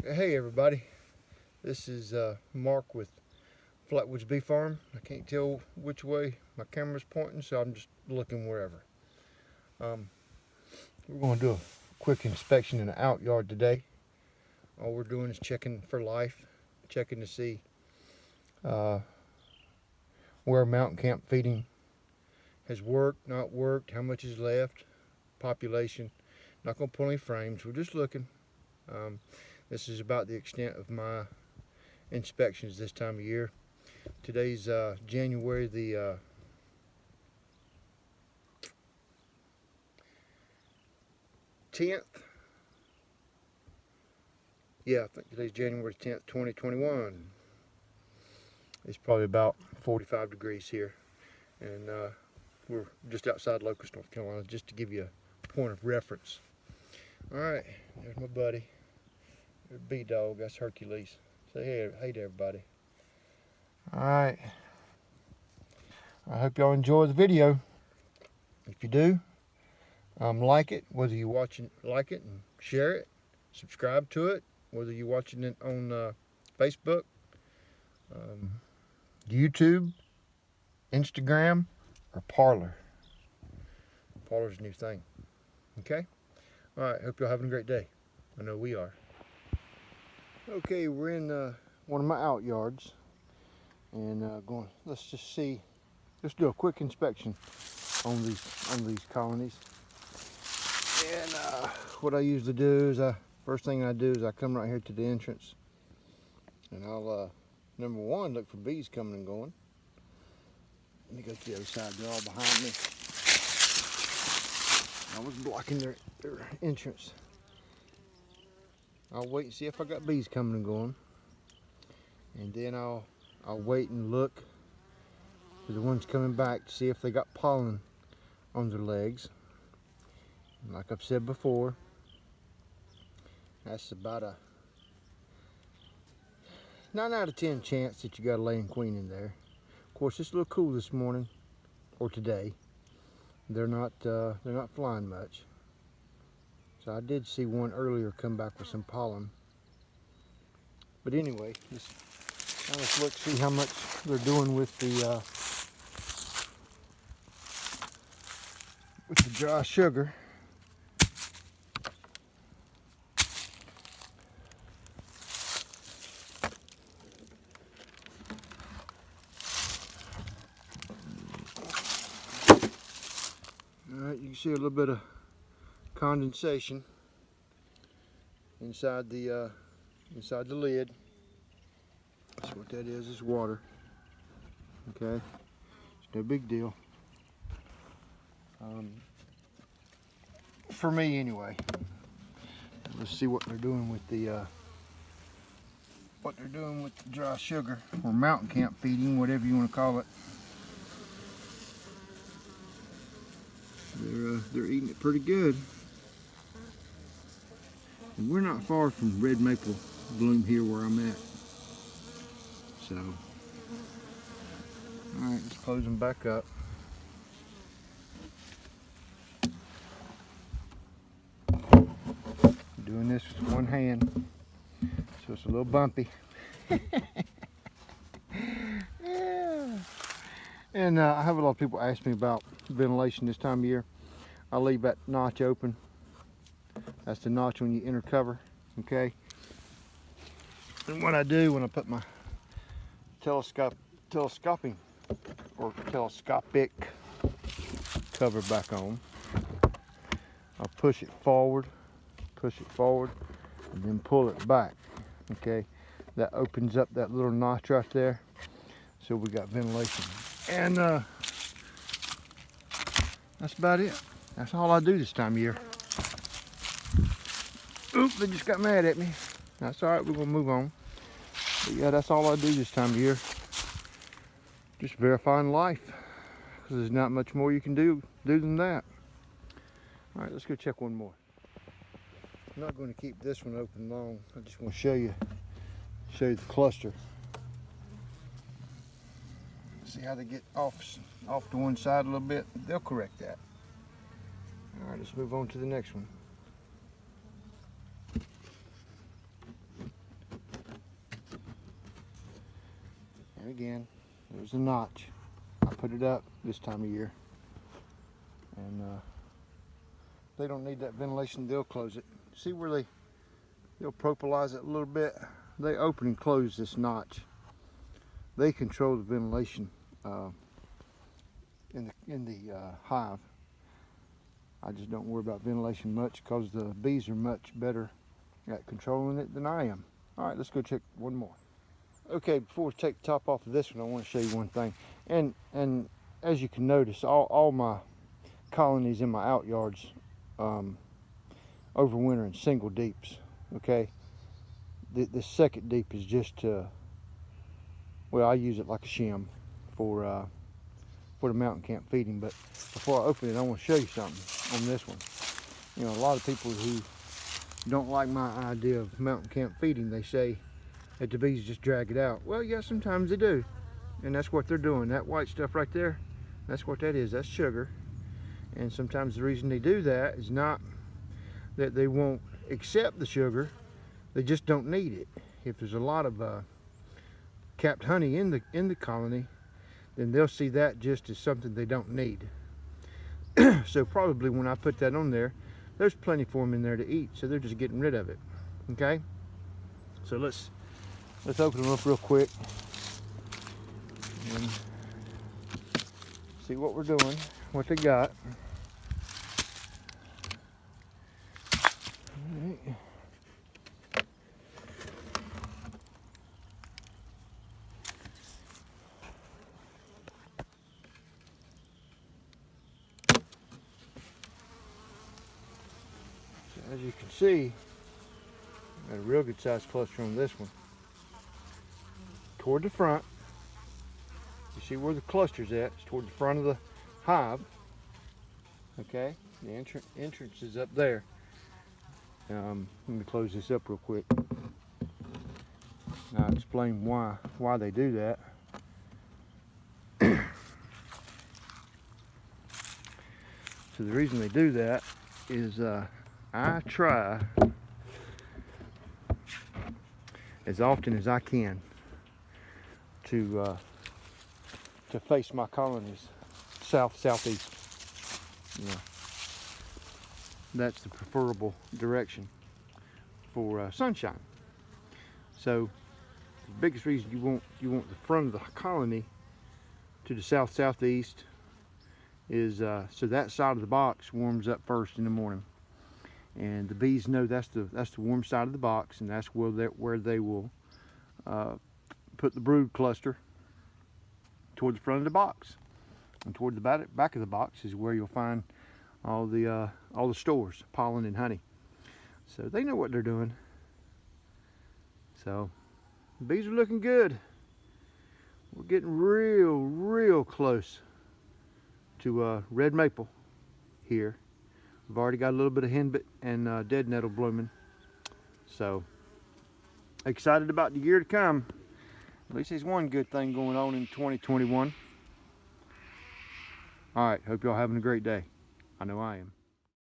Hey everybody, this is Mark with Flatwoods Bee Farm. I can't tell which way my camera's pointing, so I'm just looking wherever. We're going to do a quick inspection in the out yard today. All we're doing is checking for life, checking to see where mountain camp feeding has worked, not worked, how much is left, population. Not going to pull any frames, we're just looking. This is about the extent of my inspections this time of year. Today's January the 10th. Yeah, I think today's January 10th, 2021. It's probably about 45 degrees here, and we're just outside Locust, North Carolina, just to give you a point of reference. All right, there's my buddy. There's Bee Dog. That's Hercules. Say hey to everybody. All right. I hope y'all enjoy the video. If you do, like it, whether you're watching, like it and share it, subscribe to it, whether you're watching it on Facebook, YouTube, Instagram, or Parlor. Parlor's a new thing. Okay? All right, hope y'all having a great day. I know we are. Okay, we're in one of my out yards, and let's just see, let's do a quick inspection on these colonies. And what I usually do is first thing I do is I come right here to the entrance, and I'll number one, look for bees coming and going. Let me go to the other side. They're all behind me. I was blocking their entrance. I'll wait and see if I got bees coming and going, and then I'll wait and look for the ones coming back to see if they got pollen on their legs. And like I've said before, that's about a 9 out of 10 chance that you got a laying queen in there. Of course, it's a little cool this morning or today. They're not flying much. So I did see one earlier come back with some pollen. But anyway, let's look, see how much they're doing with the dry sugar. Alright, you can see a little bit of condensation inside the lid. That's what that is water. Okay, it's no big deal. For me anyway. Let's see what they're doing with the dry sugar, or mountain camp feeding, whatever you want to call it. They're eating it pretty good. And we're not far from red maple bloom here where I'm at. So, alright, let's close them back up. I'm doing this with one hand, so it's a little bumpy. Yeah. And I have a lot of people ask me about ventilation this time of year. I leave that notch open. That's the notch when you enter cover, okay? And what I do when I put my telescopic cover back on, I'll push it forward, and then pull it back, okay? That opens up that little notch right there, so we got ventilation. And that's about it. That's all I do this time of year. Oop, they just got mad at me. That's all right, we're gonna move on. But yeah, that's all I do this time of year. Just verifying life, because there's not much more you can do than that. All right, let's go check one more. I'm not going to keep this one open long. I just want to show you the cluster. See how they get off to one side a little bit? They'll correct that. All right, let's move on to the next one. And again, there's a notch. I put it up this time of year. And they don't need that ventilation, they'll close it. See where they'll propylize it a little bit? They open and close this notch. They control the ventilation in the hive. I just don't worry about ventilation much because the bees are much better at controlling it than I am. All right, let's go check one more. Okay, before we take the top off of this one, I want to show you one thing. And as you can notice, all my colonies in my outyards overwinter in single deeps. Okay, the second deep is just well, I use it like a shim for the mountain camp feeding. But before I open it, I want to show you something on this one. You know, a lot of people who don't like my idea of mountain camp feeding, they say that the bees just drag it out. Well, yeah, sometimes they do, and that's what they're doing. That white stuff right there, that's what that is. That's sugar. And sometimes the reason they do that is not that they won't accept the sugar, they just don't need it. If there's a lot of capped honey in the colony, then they'll see that just as something they don't need. So probably when I put that on there, there's plenty for them in there to eat, so they're just getting rid of it. Okay, so let's open them up real quick and see what we're doing, what they got. All right. As you can see, got a real good sized cluster on this one. Toward the front, you see where the cluster's at? It's toward the front of the hive. Okay, the entrance is up there. Let me close this up real quick. I'll explain why they do that. So the reason they do that is I try as often as I can to face my colonies southeast. You know, that's the preferable direction for sunshine. So the biggest reason you want the front of the colony to the southeast is so that side of the box warms up first in the morning, and the bees know that's the warm side of the box, and that's where they will put the brood cluster toward the front of the box, and toward the back of the box is where you'll find all the stores, pollen and honey. So they know what they're doing. So the bees are looking good. We're getting real close to red maple here. We've already got a little bit of henbit and dead nettle blooming. So excited about the year to come. At least there's one good thing going on in 2021. All right, hope y'all having a great day. I know I am.